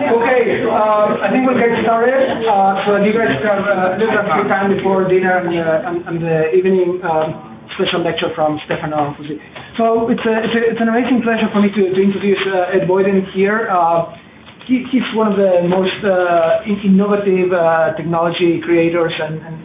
Okay, I think we'll get started. So you guys have a little bit of time before dinner and the evening special lecture from Stefano. So it's an amazing pleasure for me to introduce Ed Boyden here. He's one of the most innovative technology creators and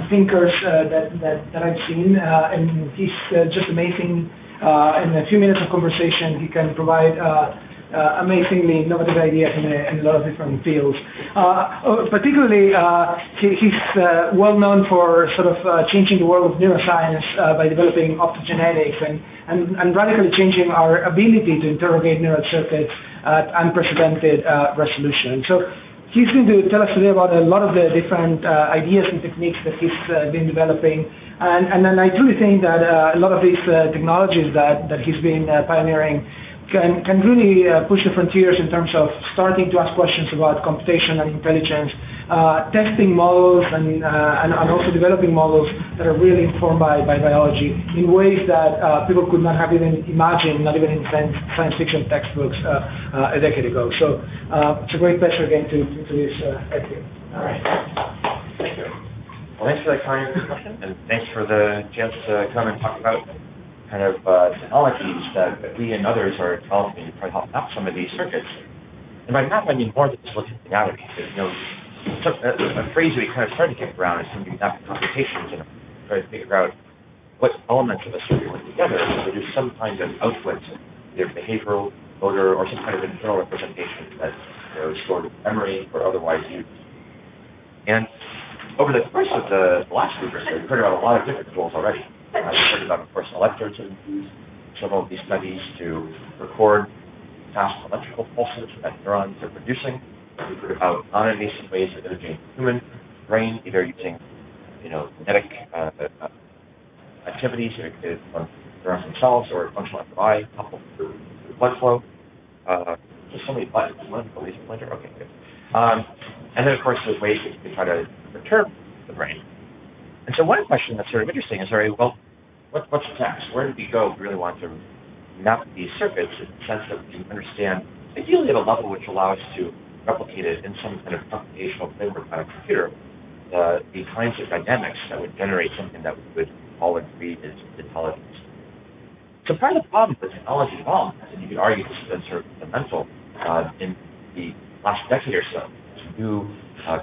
thinkers that I've seen, and he's just amazing. In a few minutes of conversation, he can provide amazingly innovative ideas in a lot of different fields. Particularly, he's well known for sort of changing the world of neuroscience by developing optogenetics and radically changing our ability to interrogate neural circuits at unprecedented resolution. So he's going to tell us today about a lot of the different ideas and techniques that he's been developing. And then I truly think that a lot of these technologies that he's been pioneering can really push the frontiers in terms of starting to ask questions about computation and intelligence, testing models and also developing models that are really informed by biology in ways that people could not have even imagined, not even in science fiction textbooks a decade ago. So it's a great pleasure again to introduce Ed here. All right. Thank you. Well, thanks for that kind introduction, and thanks for the chance to come and talk about kind of technologies that we and others are developing to try to help map some of these circuits. And by map, I mean more than just looking at the anatomy. A phrase we kind of started to kick around is something map computations and try to figure out what elements of a circuit link together to produce some kind of output, either behavioral, motor, or some kind of internal representation that is stored in memory or otherwise used. And over the course of the last few years, we've heard about a lot of different tools already. I've heard about, of course, electrodes that use several of these studies to record fast electrical pulses that neurons are producing. We've heard about non-invasive ways of imaging the human brain, either using, kinetic activities on neurons themselves or functional MRI coupled with blood flow. There's so many buttons. One laser pointer. Okay, good. And then, of course, there's ways that you can try to perturb the brain. And so one question that's sort of interesting is, what's next? Where do we go if we really want to map these circuits in the sense that we can understand, ideally at a level which allows us to replicate it in some kind of computational framework on a computer, the kinds of dynamics that would generate something that we would all agree is intelligence. So part of the problem with technology development, and you could argue this has been sort of fundamental in the last decade or so, new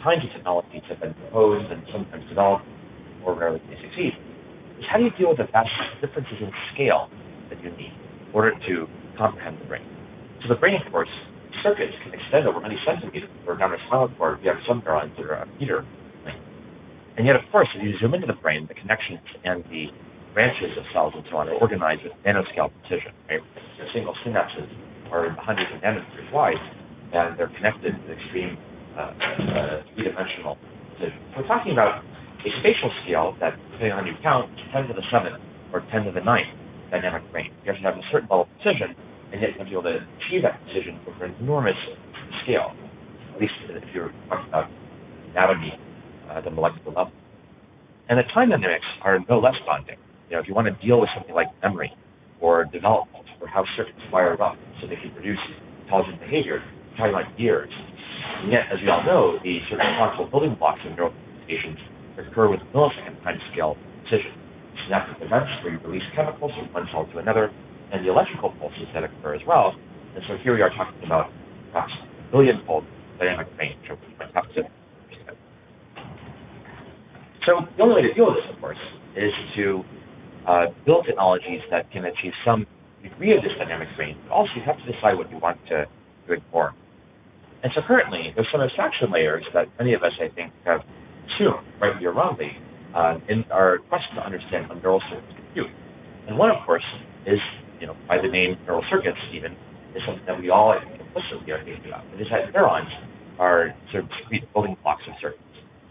kinds of technologies have been proposed and sometimes developed, or rarely they succeed, is how do you deal with the vast differences in scale that you need in order to comprehend the brain? So the brain, of course, circuits can extend over many centimeters, or down a spinal cord, you have some neurons that are a meter length. And yet, of course, if you zoom into the brain, the connections and the branches of cells and so on are organized with nanoscale precision. Right? The single synapses are hundreds of nanometers wide, and they're connected with extreme three-dimensional precision. So we're talking about a spatial scale that, depending on how you count, is 10 to the 7th or 10 to the 9th dynamic range. You have to have a certain level of precision, and yet you have to be able to achieve that precision over an enormous scale, at least if you're talking about anatomy at the molecular level. And the time dynamics are no less daunting. If you want to deal with something like memory or development or how circuits wire up so they can produce intelligent behavior, you're talking about years. And yet, as we all know, the sort of functional building blocks of neural communications occur with millisecond time scale precision. Synaptic events where you release chemicals from one cell to another, and the electrical pulses that occur as well. And so here we are talking about perhaps a billion-fold dynamic range of which you might have to understand. So the only way to deal with this, of course, is to build technologies that can achieve some degree of this dynamic range, but also you have to decide what you want to ignore. And so currently, there's some abstraction layers that many of us, I think, have assumed, rightly or wrongly, in our quest to understand how neural circuits compute. And one, of course, is, by the name neural circuits even, is something that we all, I think, implicitly are thinking about. It is that neurons are sort of discrete building blocks of circuits.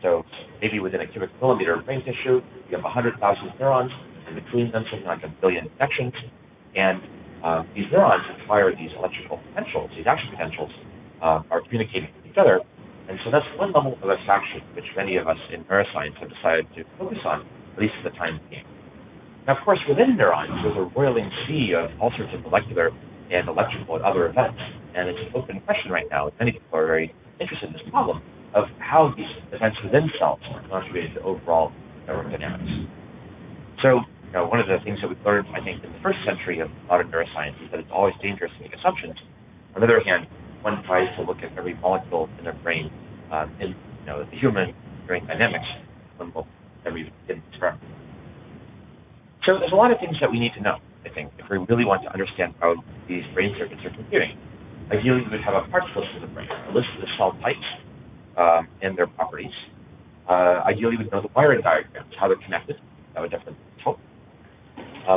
So maybe within a cubic millimeter of brain tissue, you have 100,000 neurons, and between them, something like a billion connections. And these neurons require these electrical potentials, these action potentials, are communicating with each other. And so that's one level of abstraction which many of us in neuroscience have decided to focus on, at least for the time being. Now, of course, within neurons, there's a roiling sea of all sorts of molecular and electrical and other events and it's an open question right now. Many people are very interested in this problem of how these events within cells are contributing to overall network dynamics. So, one of the things that we've learned, I think, in the first century of modern neuroscience is that it's always dangerous to make assumptions. On the other hand, one tries to look at every molecule in their brain in the human brain dynamics, one will every experiment. So there's a lot of things that we need to know, I think, if we really want to understand how these brain circuits are computing. Ideally, we would have a parts list of the brain, a list of the cell types and their properties. Ideally, we'd know the wiring diagrams, how they're connected. That would definitely help.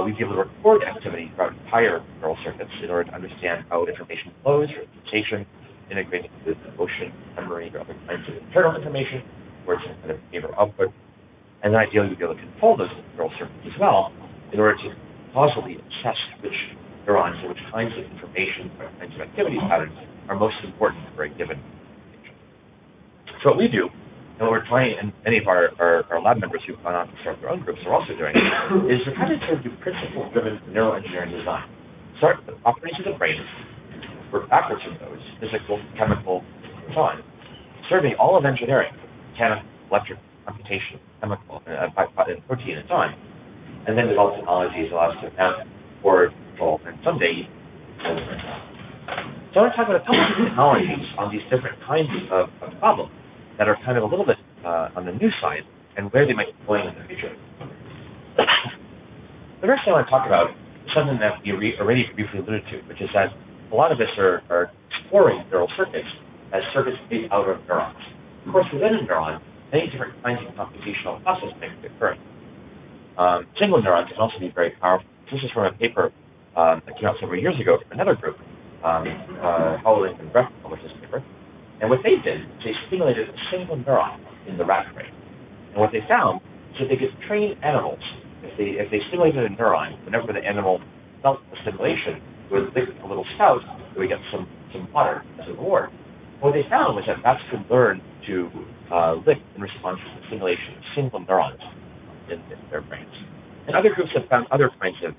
We'd be able to record activity throughout entire neural circuits in order to understand how information flows, or sensation, integrating with motion, memory, or other kinds of internal information, or some kind of behavior output. And then ideally, we'd be able to control those neural circuits as well in order to causally assess which neurons or which kinds of information, what kinds of activity patterns are most important for a given patient. So what we do, and what we're trying, and many of our lab members who've gone on to start their own groups are also doing, is we're trying to sort of do principle-driven neuroengineering design. Start with the properties of the brain, work backwards from those, physical, chemical, and so on, serving all of engineering, mechanical, electrical, computation, chemical, and protein, and so on, and then develop technologies that allow us to map, forward, control, and someday, so I want to talk about a couple of technologies on these different kinds of problems that are kind of a little bit on the new side and where they might be going in the future. The first thing I want to talk about is something that we already briefly alluded to, which is that a lot of us are exploring neural circuits as circuits made out of neurons. Of course, within a neuron, many different kinds of computational processes may be occurring. Single neurons can also be very powerful. This is from a paper that came out several years ago from another group. Howland and Brecht published this paper. And what they did is they stimulated a single neuron in the rat brain. And what they found is that they could train animals. If they stimulated a neuron, whenever the animal felt the stimulation, it would lick a little spout, it would get some water as a reward. What they found was that rats could learn to lick in response to the stimulation of single neurons in their brains. And other groups have found other kinds of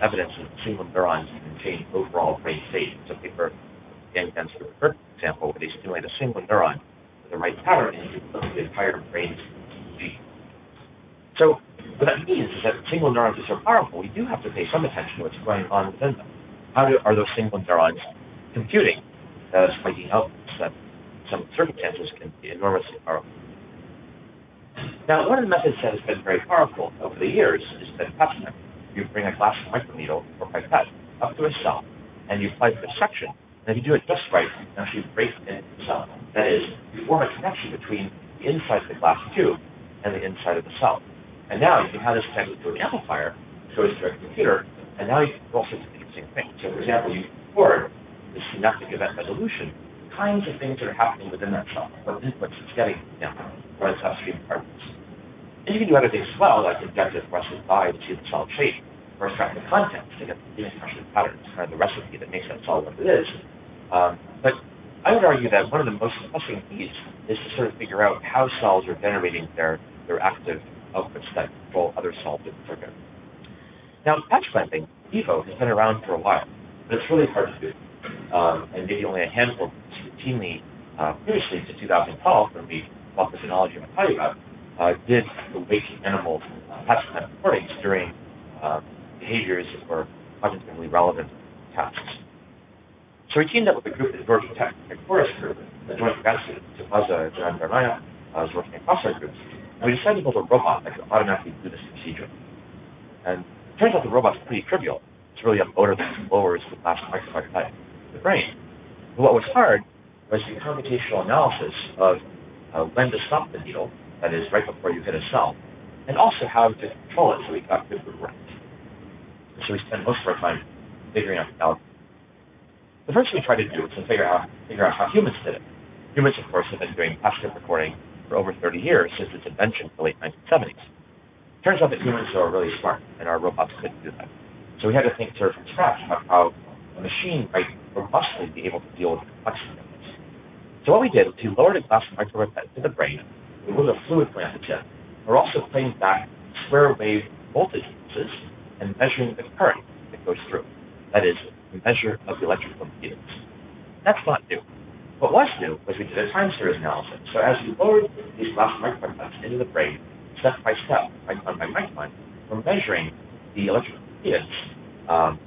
evidence that single neurons can change overall brain state. It's a paper against the for example, where they stimulate a single neuron with the right pattern and you can look at the entire brain's EEG. So what that means is that single neurons are so powerful, we do have to pay some attention to what's going on within them. Are those single neurons computing spiking outputs that in some circumstances can be enormously powerful? Now, one of the methods that has been very powerful over the years has been patch method. You bring a glass microneedle or pipette up to a cell, and you apply the dissection. And if you do it just right, you can actually break into the cell. That is, you form a connection between the inside of the glass tube and the inside of the cell. And now you can have this connected to an amplifier, which goes to a computer, and now you can do all sorts of interesting things. So, for example, you record the synaptic event resolution, the kinds of things that are happening within that cell, what inputs it's getting from its upstream particles. And you can do other things as well, like inject a fluorescent dye to see the cell shape, or extract the contents to get the expression patterns, kind of the recipe that makes that cell what it is. But I would argue that one of the most pressing needs is to sort of figure out how cells are generating their active outputs that control other cells in the circuit. Now, patch clamping, vivo, has been around for a while, but it's really hard to do. And maybe only a handful routinely, previously to 2012, when we developed the technology I'm going to tell you about, did awake animal patch clamp recordings during behaviors or cognitively relevant tasks. So we teamed up with a group at Georgia Tech, a chorus group, a joint grad student, Tapaza John Bernaya, was working across our groups, and we decided to build a robot that could automatically do this procedure. And it turns out the robot's pretty trivial. It's really a motor that lowers the glass microfiber type of the brain. But what was hard was the computational analysis of when to stop the needle, that is, right before you hit a cell, and also how to control it so we got good root So we spent most of our time figuring out the algorithm. The first thing we tried to do was to figure out how humans did it. Humans, of course, have been doing patch clip recording for over 30 years since its invention in the late 1970s. It turns out that humans are really smart, and our robots couldn't do that. So we had to think sort of from scratch about how a machine might robustly be able to deal with the complexity of this. So what we did was we lowered a glass micropipette to the brain, we moved a fluid plant to tip. We're also playing back square wave voltage pulses and measuring the current that goes through. That is, a measure of the electrical impedance. That's not new. What was new was we did a time series analysis. So as we lowered these last microimplants into the brain, step by step, micron by micron, we're measuring the electrical impedance,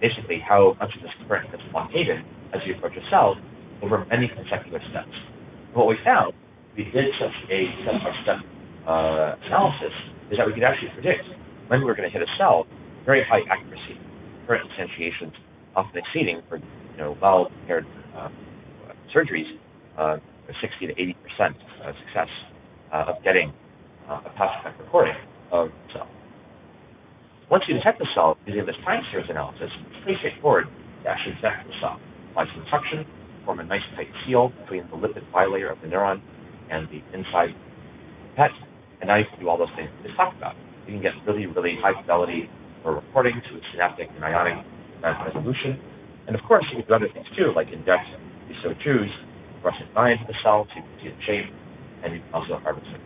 basically how much of this current gets blockaded as you approach a cell over many consecutive steps. And what we found, we did such a step-by-step analysis, is that we could actually predict when we were going to hit a cell, very high accuracy, current instantiations often exceeding for well-prepared surgeries 60 to 80% success of getting a passive recording of the cell. Once you detect the cell using this time series analysis, it's pretty straightforward to actually detect the cell. Apply some suction, form a nice tight seal between the lipid bilayer of the neuron and the inside PET, and now you can do all those things we just talked about. You can get really, really high fidelity for reporting to synaptic and ionic resolution. And of course, you can do other things too, like inject, if you so choose, fluorescent dye into the cell so you can see the shape, and you can also harvest it.